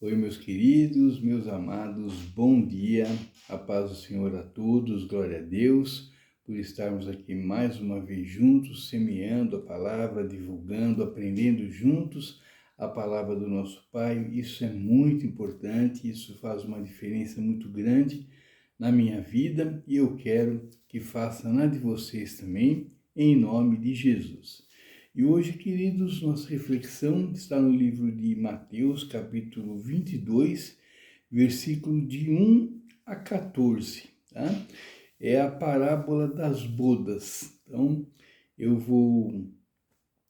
Oi, meus queridos, meus amados, bom dia, a paz do Senhor a todos, glória a Deus, por estarmos aqui mais uma vez juntos, semeando a palavra, divulgando, aprendendo juntos a palavra do nosso Pai. Isso é muito importante, isso faz uma diferença muito grande na minha vida e eu quero que faça na de vocês também, em nome de Jesus. E hoje, queridos, nossa reflexão está no livro de Mateus, capítulo 22, versículo de 1 a 14, tá? É a parábola das bodas. Então, eu vou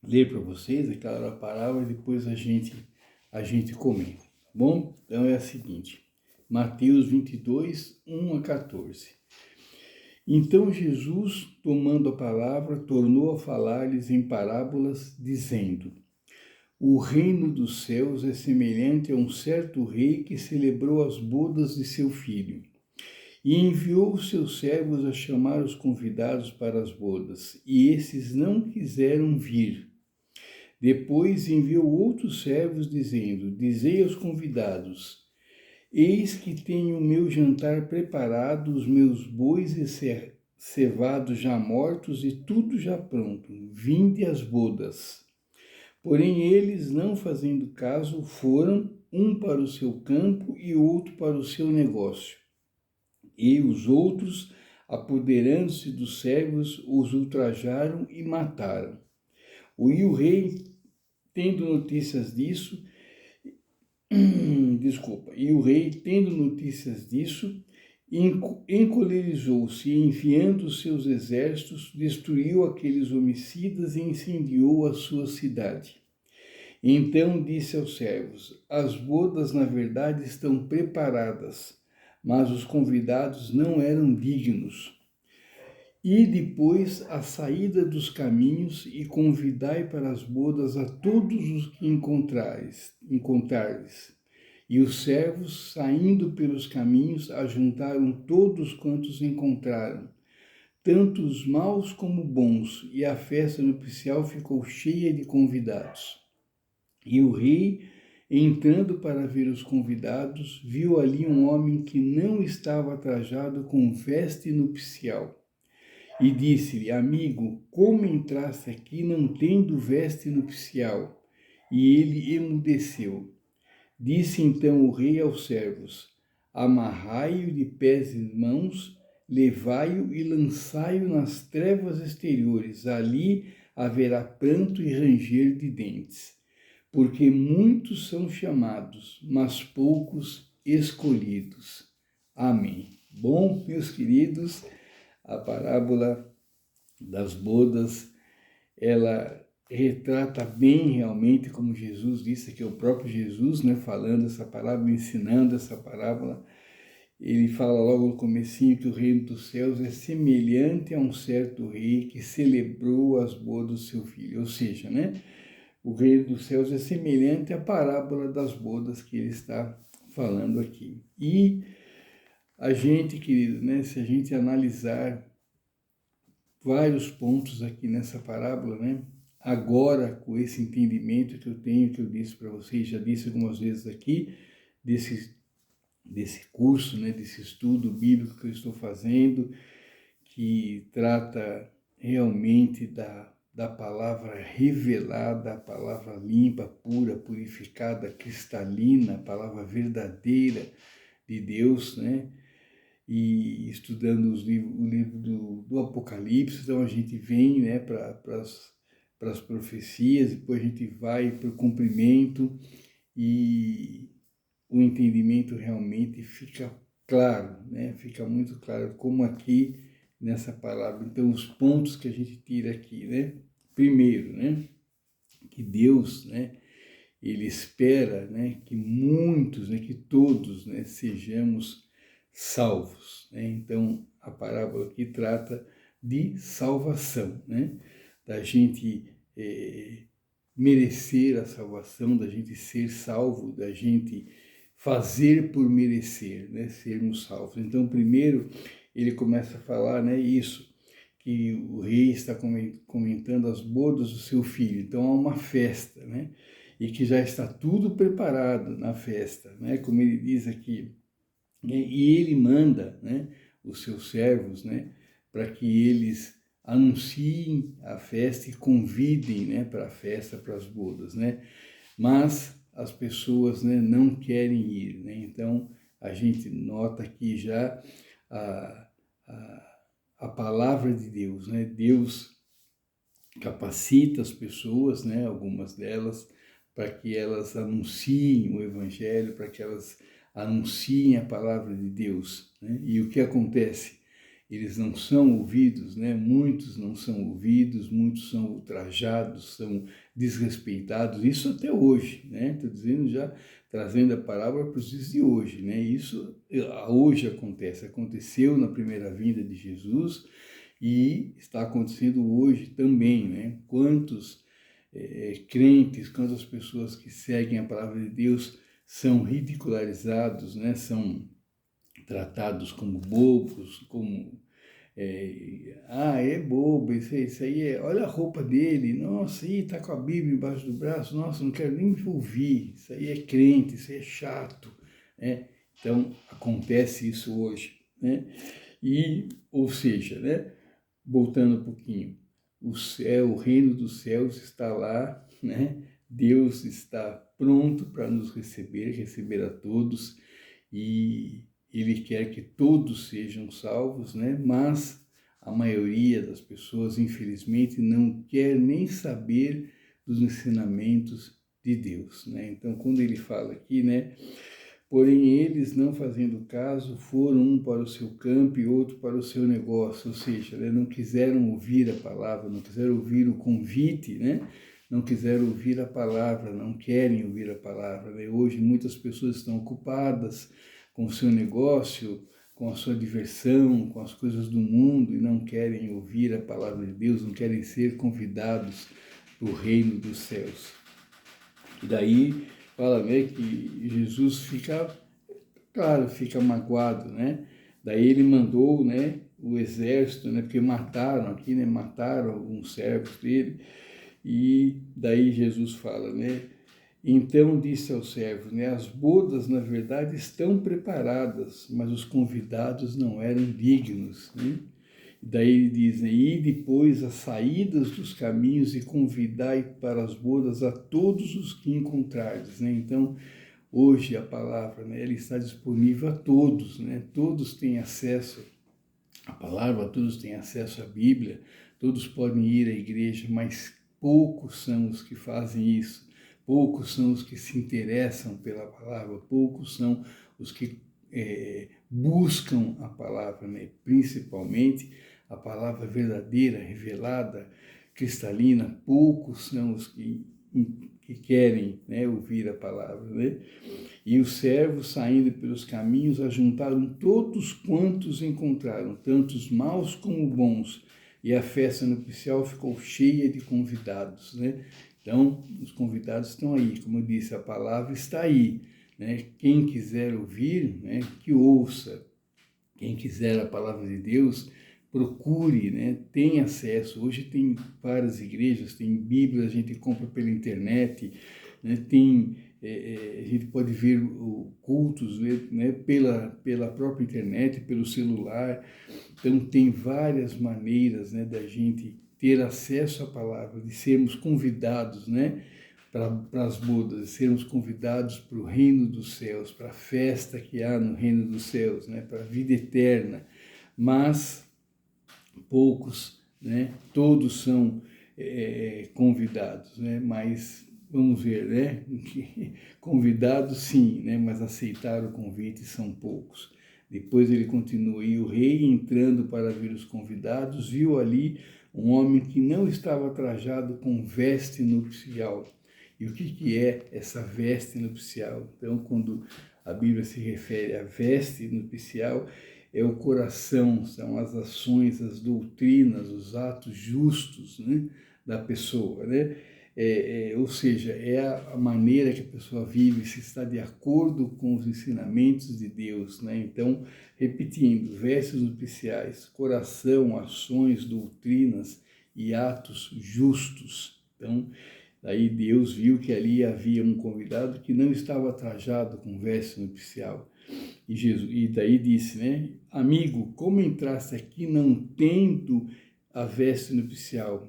ler para vocês aquela parábola e depois a gente comenta, tá bom? Então, é a seguinte, Mateus 22, 1 a 14. Então Jesus, tomando a palavra, tornou a falar-lhes em parábolas, dizendo: O reino dos céus é semelhante a um certo rei que celebrou as bodas de seu filho, e enviou os seus servos a chamar os convidados para as bodas, e esses não quiseram vir. Depois enviou outros servos, dizendo: Dizei aos convidados: Eis que tenho o meu jantar preparado, os meus bois e cevados já mortos e tudo já pronto. Vinde às bodas. Porém eles, não fazendo caso, foram, um para o seu campo e outro para o seu negócio. E os outros, apoderando-se dos servos, os ultrajaram e mataram. E o rei, tendo notícias disso, e o rei, tendo notícias disso, encolerizou-se e, enviando os seus exércitos, destruiu aqueles homicidas e incendiou a sua cidade. Então disse aos servos: As bodas, na verdade, estão preparadas, mas os convidados não eram dignos. E depois a saída dos caminhos e convidai para as bodas a todos os que encontrares. E os servos, saindo pelos caminhos, ajuntaram todos quantos encontraram, tanto os maus como bons, e a festa nupcial ficou cheia de convidados. E o rei, entrando para ver os convidados, viu ali um homem que não estava trajado com veste nupcial. E disse-lhe: Amigo, como entraste aqui não tendo veste nupcial? E ele emudeceu. Disse então o rei aos servos: Amarrai-o de pés e mãos, levai-o e lançai-o nas trevas exteriores. Ali haverá pranto e ranger de dentes, porque muitos são chamados, mas poucos escolhidos. Amém. Bom, meus queridos, a parábola das bodas, ela retrata bem realmente, como Jesus disse, que é o próprio Jesus, né, falando essa parábola, ensinando essa parábola. Ele fala logo no comecinho que o reino dos céus é semelhante a um certo rei que celebrou as bodas do seu filho. Ou seja, né, o reino dos céus é semelhante à parábola das bodas que ele está falando aqui. E a gente, querido, né, se a gente analisar vários pontos aqui nessa parábola, né? Agora, com esse entendimento que eu tenho, que eu disse para vocês, já disse algumas vezes aqui, desse curso, né? Desse estudo bíblico que eu estou fazendo, que trata realmente da palavra revelada, a palavra limpa, pura, purificada, cristalina, a palavra verdadeira de Deus, né? E estudando o livro do Apocalipse, então a gente vem, né, para as profecias, depois a gente vai para o cumprimento e o entendimento realmente fica claro, né, fica muito claro, como aqui nessa palavra. Então, os pontos que a gente tira aqui, né, primeiro, né, que Deus, né, ele espera, né, que muitos, né, que todos, né, sejamos salvos, né? Então, a parábola aqui trata de salvação, né? Da gente merecer a salvação, da gente ser salvo, da gente fazer por merecer, né? Sermos salvos. Então, primeiro, ele começa a falar, né, isso, que o rei está comentando as bodas do seu filho. Então, há uma festa, né? e que já está tudo preparado na festa, né? Como ele diz aqui, e ele manda, né, os seus servos, né, para que eles anunciem a festa e convidem, né, para a festa, para as bodas, né? Mas as pessoas, né, não querem ir, né? Então a gente nota aqui já a, a palavra de Deus, né? Deus capacita as pessoas, né, algumas delas, para que elas anunciem o Evangelho, para que elas anunciem a palavra de Deus, né? E o que acontece? Eles não são ouvidos, né? Muitos não são ouvidos, muitos são ultrajados, são desrespeitados, isso até hoje, né? Estou dizendo já, trazendo a palavra para os dias de hoje, né? Isso hoje acontece, aconteceu na primeira vinda de Jesus, e está acontecendo hoje também, né? Quantos crentes, quantas pessoas que seguem a palavra de Deus são ridicularizados, né? São tratados como bobos, como é bobo, isso aí olha a roupa dele, nossa, aí tá com a Bíblia embaixo do braço, nossa, não quero nem ouvir, isso aí é crente, isso aí é chato, né? Então acontece isso hoje, né? Ou seja, né? Voltando um pouquinho, o céu, o reino dos céus está lá, né? Deus está pronto para nos receber a todos, e Ele quer que todos sejam salvos, né? Mas a maioria das pessoas, infelizmente, não quer nem saber dos ensinamentos de Deus, né? Então, quando ele fala aqui, né? Porém, eles, não fazendo caso, foram um para o seu campo e outro para o seu negócio, ou seja, né, não quiseram ouvir a palavra, não quiseram ouvir o convite, né? Não quiseram ouvir a palavra, não querem ouvir a palavra, né? Hoje muitas pessoas estão ocupadas com o seu negócio, com a sua diversão, com as coisas do mundo, e não querem ouvir a palavra de Deus, não querem ser convidados para o reino dos céus. E daí fala, né, que Jesus fica, claro, fica magoado, né? Daí ele mandou, né, o exército, né, porque mataram aqui, né, mataram alguns servos dele, e daí Jesus fala, né, então disse aos servos, né, as bodas, na verdade, estão preparadas, mas os convidados não eram dignos, né? Daí ele diz, né, e depois as saídas dos caminhos e convidai para as bodas a todos os que encontrardes, né? Então, hoje a palavra, né, ela está disponível a todos, né? Todos têm acesso à palavra, todos têm acesso à Bíblia, todos podem ir à igreja, mas poucos são os que fazem isso, poucos são os que se interessam pela palavra, poucos são os que buscam a palavra, né? Principalmente a palavra verdadeira, revelada, cristalina. Poucos são os que querem, né, ouvir a palavra, né? E os servos, saindo pelos caminhos, ajuntaram todos quantos encontraram, tanto os maus como bons, e a festa nupcial ficou cheia de convidados, né? Então, os convidados estão aí, como eu disse, a palavra está aí, né? Quem quiser ouvir, né, que ouça. Quem quiser a palavra de Deus, procure, né? Tem acesso. Hoje tem várias igrejas, tem Bíblia, a gente compra pela internet, né? A gente pode ver cultos, né, pela própria internet, pelo celular. Então, tem várias maneiras, né, da gente ter acesso à palavra, de sermos convidados, né, para as bodas, sermos convidados para o reino dos céus, para a festa que há no reino dos céus, né, para a vida eterna. Mas poucos, né, todos são convidados, né, mas vamos ver, né, convidados sim, né, mas aceitar o convite são poucos. Depois ele continua, e o rei, entrando para ver os convidados, viu ali um homem que não estava trajado com veste nupcial. E o que é essa veste nupcial? Então, quando a Bíblia se refere à veste nupcial, é o coração, são as ações, as doutrinas, os atos justos, né, da pessoa, né? Ou seja, é a maneira que a pessoa vive, se está de acordo com os ensinamentos de Deus, né? Então, repetindo, vestes nupciais, coração, ações, doutrinas e atos justos. Então, Daí Deus viu que ali havia um convidado que não estava trajado com veste nupcial. E daí disse, né? Amigo, como entraste aqui não tendo a veste nupcial?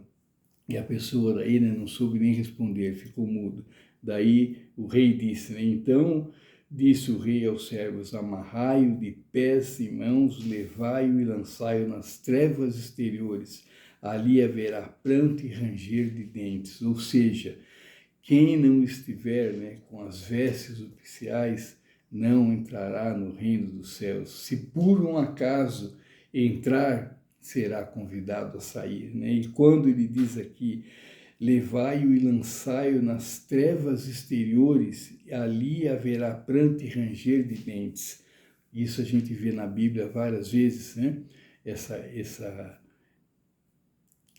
E a pessoa daí, né, não soube nem responder, ficou mudo. Daí o rei disse, né? Então disse o rei aos servos, amarrai-o de pés e mãos, levai-o e lançai-o nas trevas exteriores. Ali haverá pranto e ranger de dentes. Ou seja, quem não estiver, né, com as vestes nupciais não entrará no reino dos céus. Se por um acaso entrar, será convidado a sair, né? E quando ele diz aqui, levai-o e lançai-o nas trevas exteriores, ali haverá pranto e ranger de dentes. Isso a gente vê na Bíblia várias vezes, né?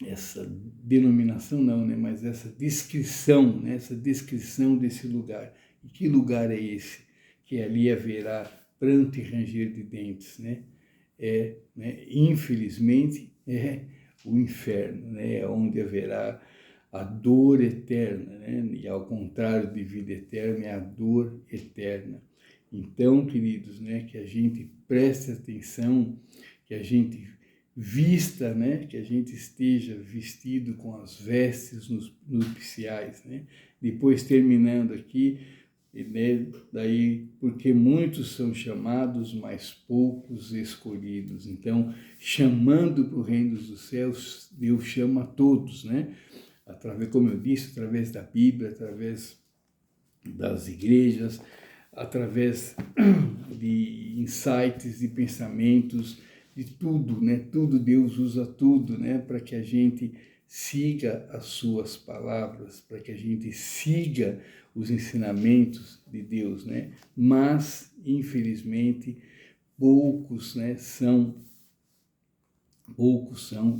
Essa denominação não, né? Mas essa descrição, né? Essa descrição desse lugar. E que lugar é esse? Que ali haverá pranto e ranger de dentes, né? Né? Infelizmente, é o inferno, né? Onde haverá a dor eterna, né? E ao contrário de vida eterna, é a dor eterna. Então, queridos, né? Que a gente preste atenção, que a gente vista, né? Que a gente esteja vestido com as vestes nupciais, né? Depois, terminando aqui, né? Daí, porque muitos são chamados, mas poucos escolhidos. Então, chamando para o reino dos céus, Deus chama a todos, né? Através, como eu disse, através da Bíblia, através das igrejas, através de insights, de pensamentos, de tudo, né? Tudo, Deus usa tudo, né? Para que a gente siga as suas palavras, para que a gente siga os ensinamentos de Deus, né? Mas, infelizmente, poucos, né, são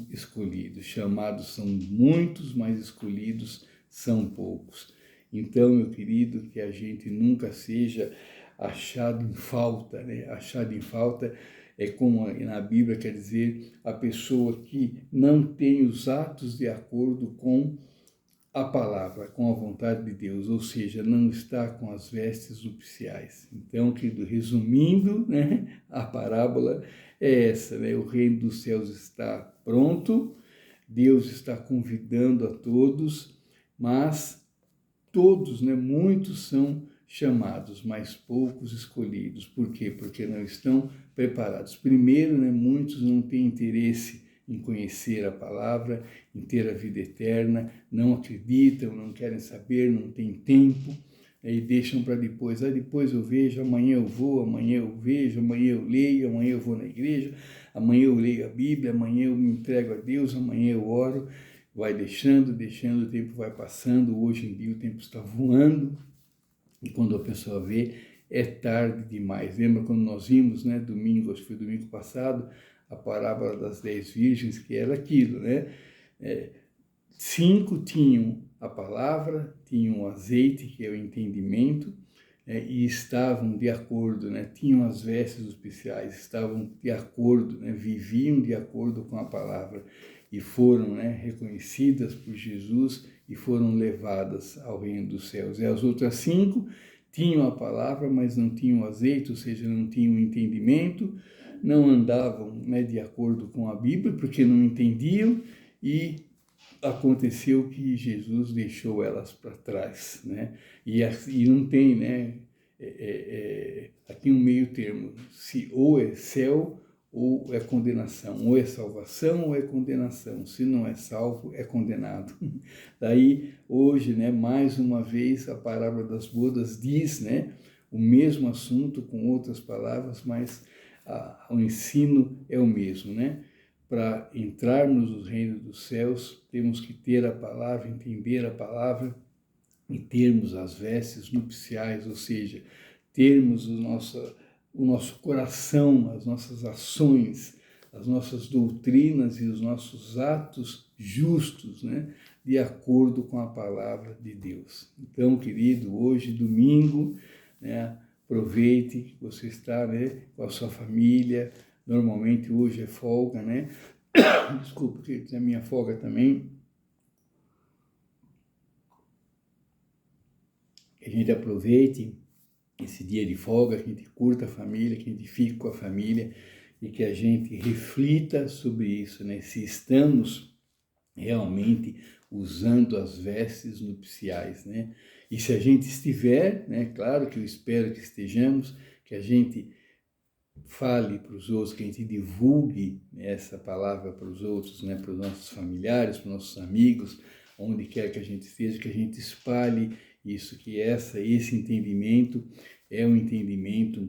escolhidos. Chamados são muitos, mas escolhidos são poucos. Então, meu querido, que a gente nunca seja achado em falta, né? Achado em falta é como na Bíblia quer dizer a pessoa que não tem os atos de acordo com a palavra, com a vontade de Deus, ou seja, não está com as vestes nupciais. Então, querido, resumindo, né, a parábola é essa, né? O reino dos céus está pronto, Deus está convidando a todos, mas todos, né, muitos são chamados, mas poucos escolhidos. Por quê? Porque não estão preparados. Primeiro, né, muitos não têm interesse em conhecer a palavra, em ter a vida eterna, não acreditam, não querem saber, não têm tempo, e deixam para depois. Depois eu vejo, amanhã eu vou, amanhã eu vejo, amanhã eu leio, amanhã eu vou na igreja, amanhã eu leio a Bíblia, amanhã eu me entrego a Deus, amanhã eu oro. Vai deixando, o tempo vai passando, hoje em dia o tempo está voando, e quando a pessoa vê, é tarde demais. Lembra quando nós vimos, né, domingo, acho que foi domingo passado, a parábola das 10 virgens, que era aquilo, né? 5 tinham a palavra, tinham o azeite, que é o entendimento, e estavam de acordo, né? Tinham as vestes especiais, estavam de acordo, né? Viviam de acordo com a palavra e foram, né, reconhecidas por Jesus e foram levadas ao reino dos céus. E as outras 5 tinham a palavra, mas não tinham azeite, ou seja, não tinham entendimento, não andavam, né, de acordo com a Bíblia, porque não entendiam, e aconteceu que Jesus deixou elas para trás, né? E não tem, né, aqui um meio termo, se ou é céu ou é condenação, ou é salvação ou é condenação, se não é salvo, é condenado. Daí, hoje, né, mais uma vez, a parábola das bodas diz, né, o mesmo assunto com outras palavras, mas o ensino é o mesmo, né? Para entrarmos no reino dos céus, temos que ter a palavra, entender a palavra e termos as vestes nupciais, ou seja, termos o nosso coração, as nossas ações, as nossas doutrinas e os nossos atos justos, né, de acordo com a palavra de Deus. Então, querido, hoje, domingo, né, aproveite que você está, né, com a sua família. Normalmente hoje é folga, né? Desculpa, que é minha folga também. que a gente aproveite esse dia de folga, que a gente curta a família, que a gente fique com a família e que a gente reflita sobre isso, né? Se estamos realmente usando as vestes nupciais, né? E se a gente estiver, né? Claro que eu espero que estejamos, que a gente fale para os outros, que a gente divulgue essa palavra para os outros, né? Para os nossos familiares, para os nossos amigos, onde quer que a gente esteja, que a gente espalhe isso, que esse entendimento é um entendimento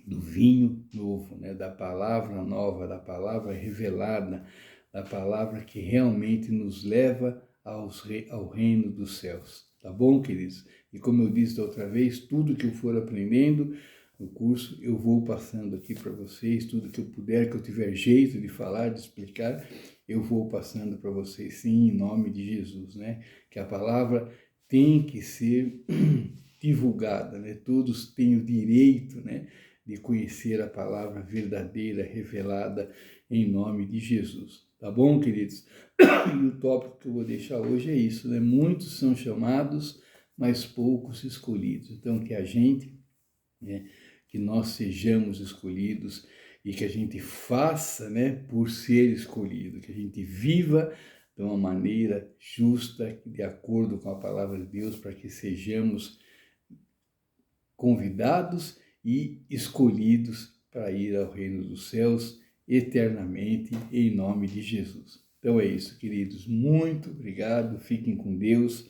do vinho novo, né? Da palavra nova, da palavra revelada, da palavra que realmente nos leva ao reino dos céus. Tá bom, queridos? E como eu disse da outra vez, tudo que eu for aprendendo no curso, eu vou passando aqui para vocês, tudo que eu puder, que eu tiver jeito de falar, de explicar, eu vou passando para vocês, sim, em nome de Jesus, né? Que a palavra tem que ser divulgada, né? Todos têm o direito, né, de conhecer a palavra verdadeira, revelada em nome de Jesus. Tá bom, queridos? E o tópico que eu vou deixar hoje é isso, né? Muitos são chamados, mas poucos escolhidos. Então, que a gente, né, que nós sejamos escolhidos e que a gente faça, né, por ser escolhido, que a gente viva de uma maneira justa, de acordo com a palavra de Deus, para que sejamos convidados e escolhidos para ir ao reino dos céus eternamente, em nome de Jesus. Então é isso, queridos. Muito obrigado. Fiquem com Deus.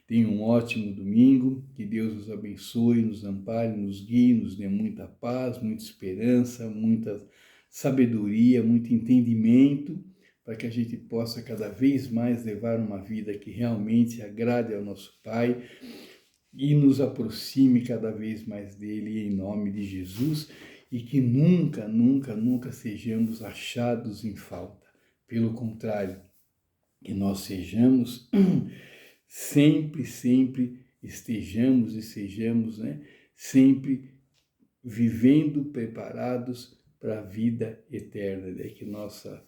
Tenham um ótimo domingo. Que Deus nos abençoe, nos ampare, nos guie, nos dê muita paz, muita esperança, muita sabedoria, muito entendimento, para que a gente possa cada vez mais levar uma vida que realmente agrade ao nosso Pai e nos aproxime cada vez mais dele, em nome de Jesus, e que nunca, nunca, nunca sejamos achados em falta. Pelo contrário, que nós sejamos sempre, sempre estejamos e sejamos, né, sempre vivendo preparados para a vida eterna, né? Que nossa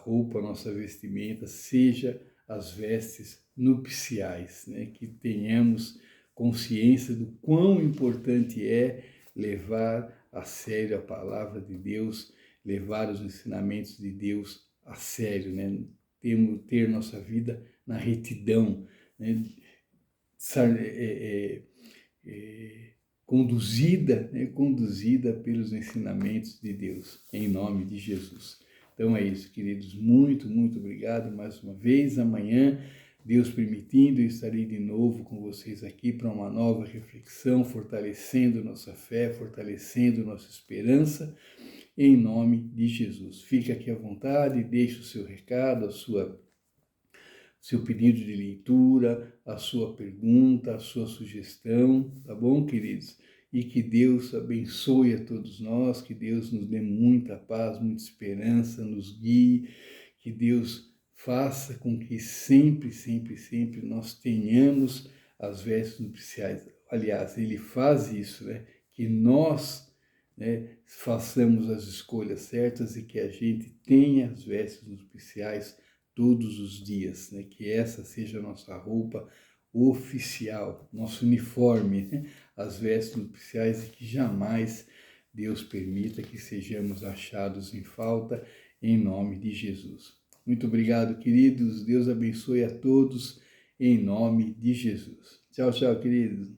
roupa, nossa vestimenta seja as vestes nupciais, né? Que tenhamos consciência do quão importante é levar a sério a palavra de Deus, levar os ensinamentos de Deus a sério, né? Ter nossa vida na retidão, né? Conduzida, né? Conduzida pelos ensinamentos de Deus, em nome de Jesus. Então é isso, queridos. Muito, muito obrigado mais uma vez. Amanhã, Deus permitindo, eu estarei de novo com vocês aqui para uma nova reflexão, fortalecendo nossa fé, fortalecendo nossa esperança, em nome de Jesus. Fique aqui à vontade, deixe o seu recado, seu pedido de leitura, a sua pergunta, a sua sugestão, tá bom, queridos? E que Deus abençoe a todos nós, que Deus nos dê muita paz, muita esperança, nos guie, que Deus faça com que sempre, sempre, sempre nós tenhamos as vestes nupciais. Aliás, Ele faz isso, né? Que nós, né, façamos as escolhas certas e que a gente tenha as vestes nupciais todos os dias, né? Que essa seja a nossa roupa oficial, nosso uniforme, né? As vestes nupciais, e que jamais Deus permita que sejamos achados em falta, em nome de Jesus. Muito obrigado, queridos. Deus abençoe a todos, em nome de Jesus. Tchau, tchau, queridos.